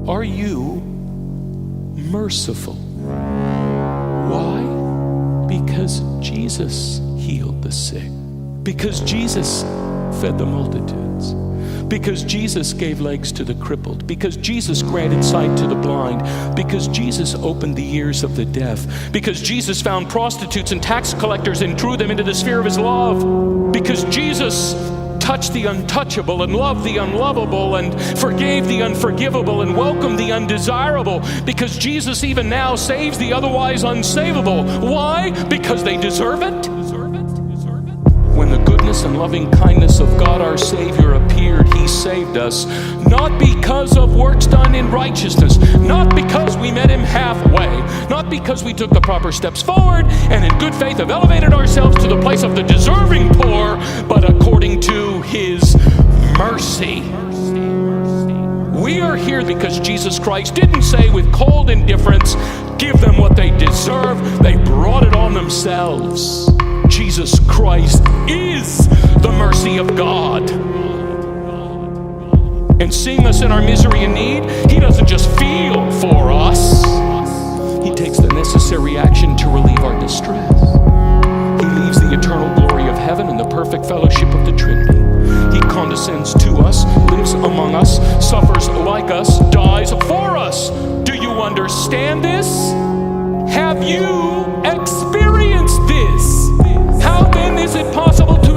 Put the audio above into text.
Are you merciful? Why? Because Jesus healed the sick. Because Jesus fed the multitudes. Because Jesus gave legs to the crippled. Because Jesus granted sight to the blind. Because Jesus opened the ears of the deaf. Because Jesus found prostitutes and tax collectors and drew them into the sphere of his love. Because Jesus touched the untouchable and loved the unlovable and forgave the unforgivable and welcomed the undesirable. Because Jesus even now saves the otherwise unsavable. Why? Because they deserve it. When the goodness and loving kindness of God our Savior appeared, he saved us, not because of works done in righteousness, not because we met him halfway, not because we took the proper steps forward and in good faith have elevated ourselves to the place of the deserving poor, but according to his mercy. We are here because Jesus Christ didn't say with cold indifference, give them what they deserve. They brought it on themselves. Jesus Christ is the mercy of God. And seeing us in our misery and need, he doesn't just feel for us. He takes the necessary action to relieve our distress. He leaves the eternal glory of heaven and the perfect fellowship of the Trinity. He condescends to us, lives among us, suffers like us, dies for us. Do you understand this? Have you experienced this? How then is it possible to